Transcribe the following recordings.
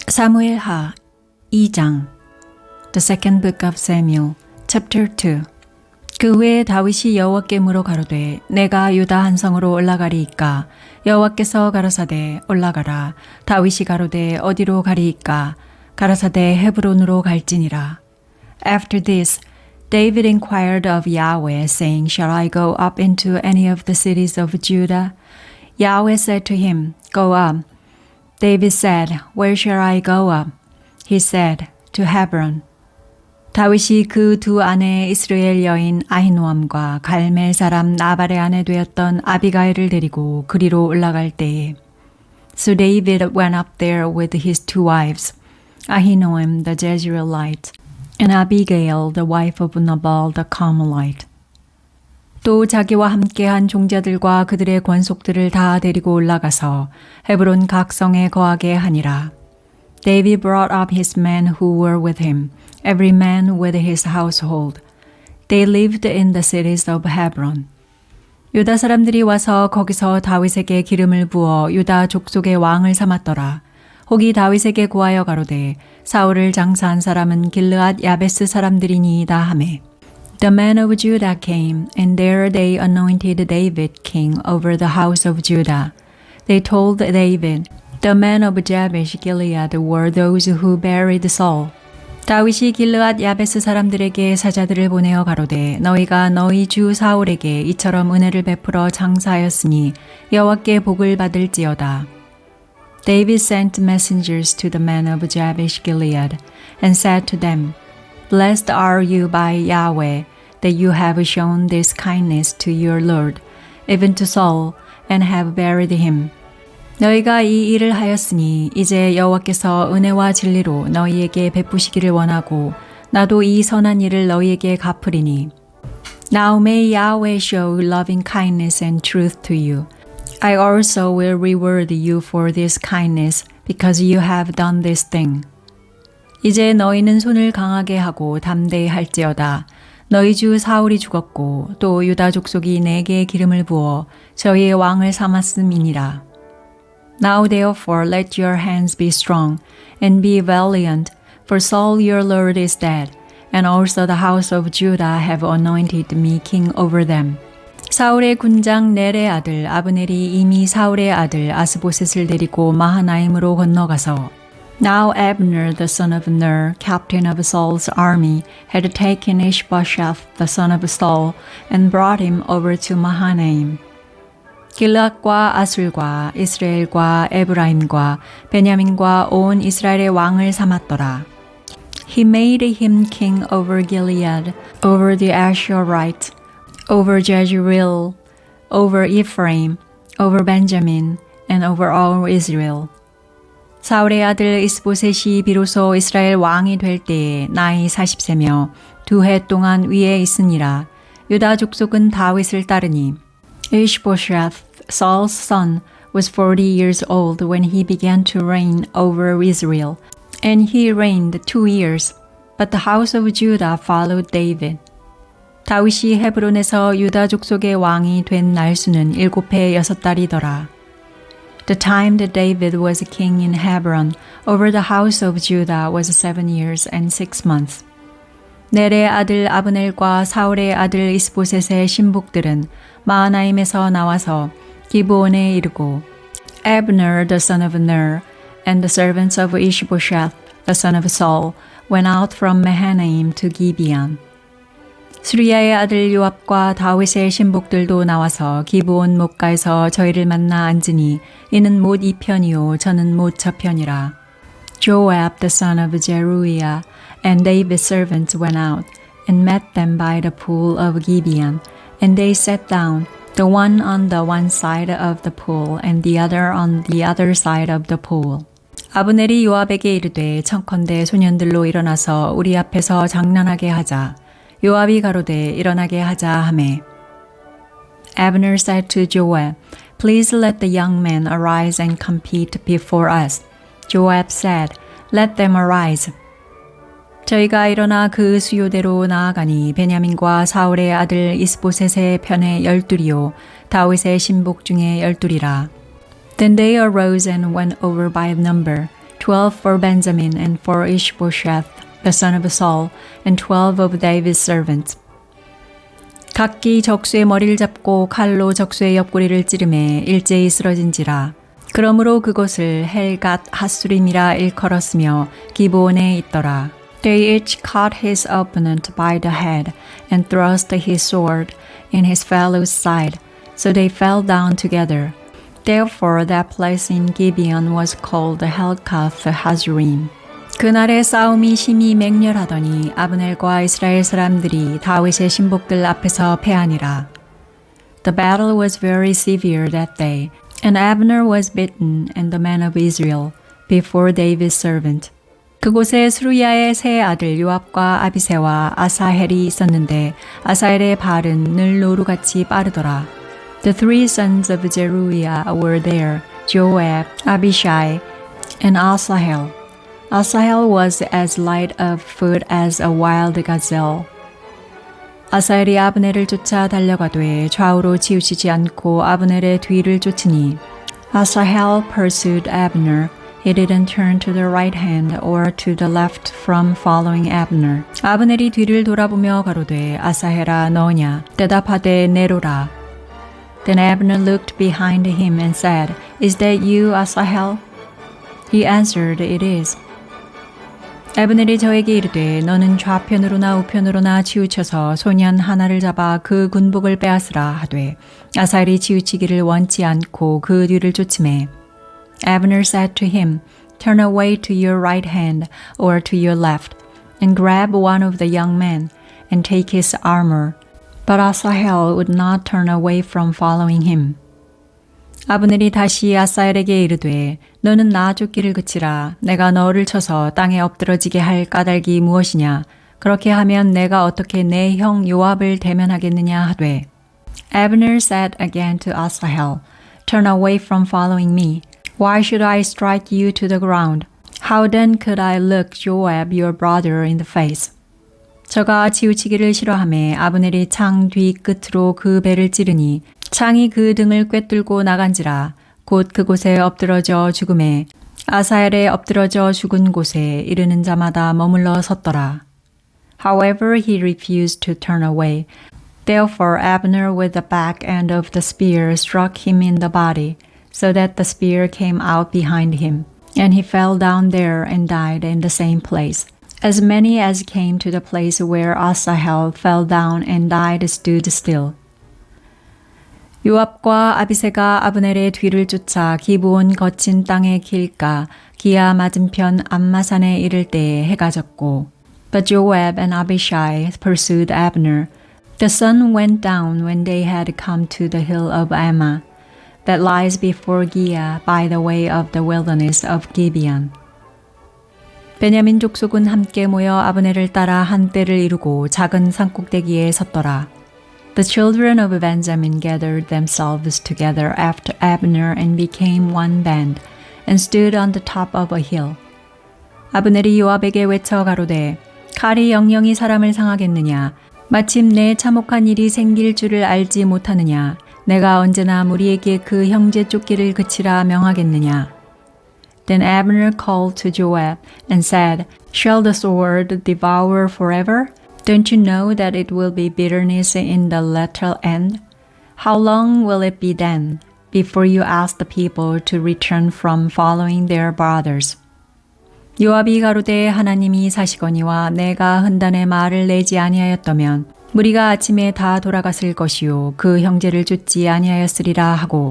사무엘하 2장 The second book of Samuel, chapter 2 그 후에 다윗이 여호와께 물어 가로되 내가 유다 한 성으로 올라가리이까 여호와께서 가라사대 올라가라. 다윗이 가로되 어디로 가리이까 가라사대 헤브론으로 갈지니라. After this, David inquired of Yahweh, saying, Shall I go up into any of the cities of Judah? Yahweh said to him, Go up. David said, Where shall I go up? He said, To Hebron. 다윗이 그 두 아내 이스라엘 여인 아히노암과 갈멜 사람 나발의 아내 되었던 아비가일을 데리고 그리로 올라갈 때에 So David went up there with his two wives, Ahinoam the Jezreelite, and Abigail the wife of Nabal the Carmelite. 또 자기와 함께한 종자들과 그들의 권속들을 다 데리고 올라가서 헤브론 각 성에 거하게 하니라. David brought up his men who were with him, every man with his household. They lived in the cities of Hebron. 유다 사람들이 와서 거기서 다윗에게 기름을 부어 유다 족속의 왕을 삼았더라. 혹이 다윗에게 고하여 가로되 사울을 장사한 사람은 길르앗 야베스 사람들이니이다 하매 The men of Judah came, and there they anointed David king over the house of Judah. They told David, The men of Jabesh Gilead were those who buried Saul. 다윗이 길르앗 야베스 사람들에게 사자들을 보내어 가로되 너희가 너희 주 사울에게 이처럼 은혜를 베풀어 장사하였으니 여호와께 복을 받을지어다. David sent messengers to the men of Jabesh Gilead and said to them, Blessed are you by Yahweh, that you have shown this kindness to your Lord, even to Saul, and have buried him. 너희가 이 일을 하였으니 이제 여호와께서 은혜와 진리로 너희에게 베푸시기를 원하고 나도 이 선한 일을 너희에게 갚으리니. Now may Yahweh show loving kindness and truth to you. I also will reward you for this kindness because you have done this thing. 이제 너희는 손을 강하게 하고 담대히 할지어다. 너희 주 사울이 죽었고 또 유다 족속이 내게 기름을 부어 저희의 왕을 삼았음이니라. Now therefore let your hands be strong and be valiant, for Saul your Lord is dead, and also the house of Judah have anointed me king over them. 사울의 군장 넬의 아들 아브넬이 이미 사울의 아들 아스보셋을 데리고 마하나임으로 건너가서 Now Abner the son of Ner, captain of Saul's army, had taken Ishbosheth the son of Saul and brought him over to Mahanaim. 길앗과 아술과 이스라엘과 에브라임과 베냐민과 온 이스라엘의 왕을 삼았더라. He made him king over Gilead, over the Asherite, over Jezreel, over Ephraim, over Benjamin, and over all Israel. 사울의 아들 이스보셋이 비로소 이스라엘 왕이 될 때에 나이 40세며 2해 동안 위에 있으니라. 유다 족속은 다윗을 따르니 Ishbosheth, Saul's son, was 40 years old when he began to reign over Israel, and he reigned 2 years. But the house of Judah followed David. 다윗이 헤브론에서 유다 족속의 왕이 된 날수는 7해 6달이더라. The time that David was king in Hebron over the house of Judah was 7 years and 6 months. 넬의 아들 아브넬과 사울의 아들 이스보셋의 신복들은 마하나임에서 나와서 기브온에 이르고 Abner the son of Ner and the servants of Ishbosheth the son of Saul went out from Mahanaim to Gibeon. 수리야의 아들 요압과 다윗의 신복들도 나와서 기브온 목가에서 저희를 만나 앉으니 이는 못 이 편이요 저는 못 저 편이라. Joab the son of Zeruiah and David's servants went out and met them by the pool of Gibeon, and they sat down, the one on the one side of the pool and the other on the other side of the pool. 아브넬이 요압에게 이르되 청컨대 소년들로 일어나서 우리 앞에서 장난하게 하자. 요압이 가로되 일어나게 하자 하매 Abner said to Joab, Please let the young men arise and compete before us. Joab said, Let them arise. 저희가 일어나 그 수요대로 나아가니 베냐민과 사울의 아들 이스보셋의 편에 12이요 다윗의 신복 중에 12이라. Then they arose and went over by number, 12 for Benjamin, and for Ishbosheth, the son of Saul, and 12 of David's servants. 각기 적수의 머리를 잡고 칼로 적수의 옆구리를 찌르매 일제히 쓰러진지라. 그러므로 그곳을 헬갓 핫수림이라 일컬었으며 기브온에 있더라. They each caught his opponent by the head and thrust his sword in his fellow's side, so they fell down together. Therefore that place in Gibeon was called Helkath Hazurim. 그날의 싸움이 심히 맹렬하더니 아브넬과 이스라엘 사람들이 다윗의 신복들 앞에서 패하니라. The battle was very severe that day, and Abner was beaten and the men of Israel before David's servant. 그곳에 스루야의 세 아들 요압과 아비새와 아사헬이 있었는데 아사헬의 발은 늘 노루같이 빠르더라. The three sons of Zeruiah were there, Joab, Abishai, and Asahel. Asahel was as light of foot as a wild gazelle. 아사헬이 아브넬을 쫓아 달려가되 좌우로 치우치지 않고 아브넬의 뒤를 쫓으니 Asahel pursued Abner. He didn't turn to the right hand or to the left from following Abner. 아브넬이 뒤를 돌아보며 가로되 아사헬아 너냐? 대답하되 내로라. Then Abner looked behind him and said, Is that you, Asahel? He answered, It is. 아브넬이 저에게 이르되 너는 좌편으로나 우편으로나 치우쳐서 소년 하나를 잡아 그 군복을 빼앗으라 하되 아사헬이 치우치기를 원치 않고 그 뒤를 쫓으매 Abner said to him, Turn away to your right hand or to your left and grab one of the young men and take his armor. But Asahel would not turn away from following him. 아브넬이 다시 아사헬에게 이르되 너는 나 쫓기를 그치라. 내가 너를 쳐서 땅에 엎드러지게 할 까닭이 무엇이냐? 그렇게 하면 내가 어떻게 내 형 요압을 대면하겠느냐 하되 Abner said again to Asahel, Turn away from following me. Why should I strike you to the ground? How then could I look Joab your brother in the face? 저가 치우치기를 싫어하매 아브넬이 창 뒤 끝으로 그 배를 찌르니 창이 그 등을 꿰뚫고 나간지라 곧 그곳에 엎드러져 죽음에 아사헬에 엎드러져 죽은 곳에 이르는 자마다 머물러 섰더라. However, he refused to turn away. Therefore Abner with the back end of the spear struck him in the body, so that the spear came out behind him, and he fell down there and died in the same place. As many as came to the place where Asahel fell down and died stood still. 요압과 아비새가 아브넬의 뒤를 쫓아 기브온 거친 땅의 길가 기아 맞은편 암마산에 이를 때에 해가 졌고 But Joab and Abishai pursued Abner. The sun went down when they had come to the hill of Ammah that lies before Giah by the way of the wilderness of Gibeon. 베냐민 족속은 함께 모여 아브넬을 따라 한때를 이루고 작은 산꼭대기에 섰더라. The children of Benjamin gathered themselves together after Abner and became one band, and stood on the top of a hill. 아브넬이 요압에게 외쳐 가로되 칼이 영영이 사람을 상하겠느냐? 마침 내 참혹한 일이 생길 줄을 알지 못하느냐? 내가 언제나 무리에게 그 형제 쫓기를 그치라 명하겠느냐? Then Abner called to Joab and said, Shall the sword devour forever? Don't you know that it will be bitterness in the latter end? How long will it be then before you ask the people to return from following their brothers? 요압이 가로되 하나님이 사시거니와 내가 흔단의 말을 내지 아니하였다면 무리가 아침에 다 돌아갔을 것이요 그 형제를 쫓지 아니하였으리라 하고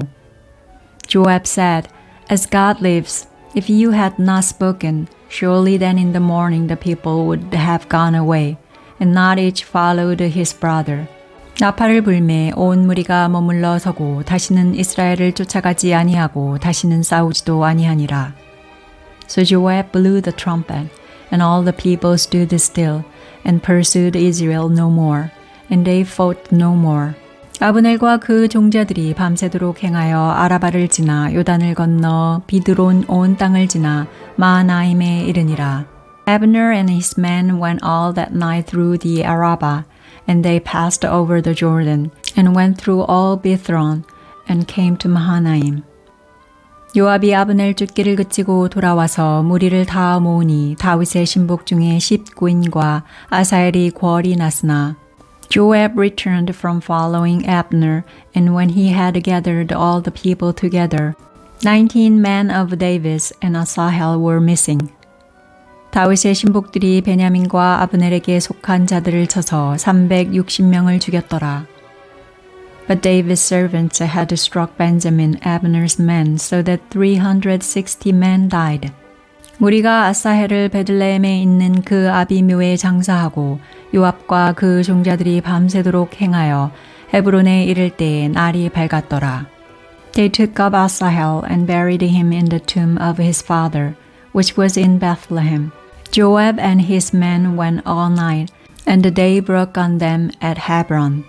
Joab said, As God lives, if you had not spoken, surely then in the morning the people would have gone away, and not each followed his brother. 나팔을 불매 온 무리가 머물러 서고 다시는 이스라엘을 쫓아가지 아니하고 다시는 싸우지도 아니하니라. So Joab blew the trumpet, and all the people stood still, and pursued Israel no more, and they fought no more. 아브넬과 그 종자들이 밤새도록 행하여 아라바를 지나 요단을 건너 비드론 온 땅을 지나 마하나임에 이르니라. Abner and his men went all that night through the Arabah, and they passed over the Jordan, and went through all Bithron, and came to Mahanaim. 요압이 아브넬 쫓기를 그치고 돌아와서 무리를 다 모으니 다윗의 신복 중에 19인과 아사엘이 궐이 났으나 Joab returned from following Abner, and when he had gathered all the people together, 19 men of David's and Asahel were missing. 다윗의 신복들이 베냐민과 아브넬에게 속한 자들을 쳐서 360명을 죽였더라. But David's servants had struck Benjamin, Abner's men, so that 360 men died. 무리가 아사헬을 베들레헴에 있는 그 아비묘에 장사하고 요압과 그 종자들이 밤새도록 행하여 헤브론에 이를 때에 날이 밝았더라. They took up Asahel and buried him in the tomb of his father, which was in Bethlehem. Joab and his men went all night, and the day broke on them at Hebron.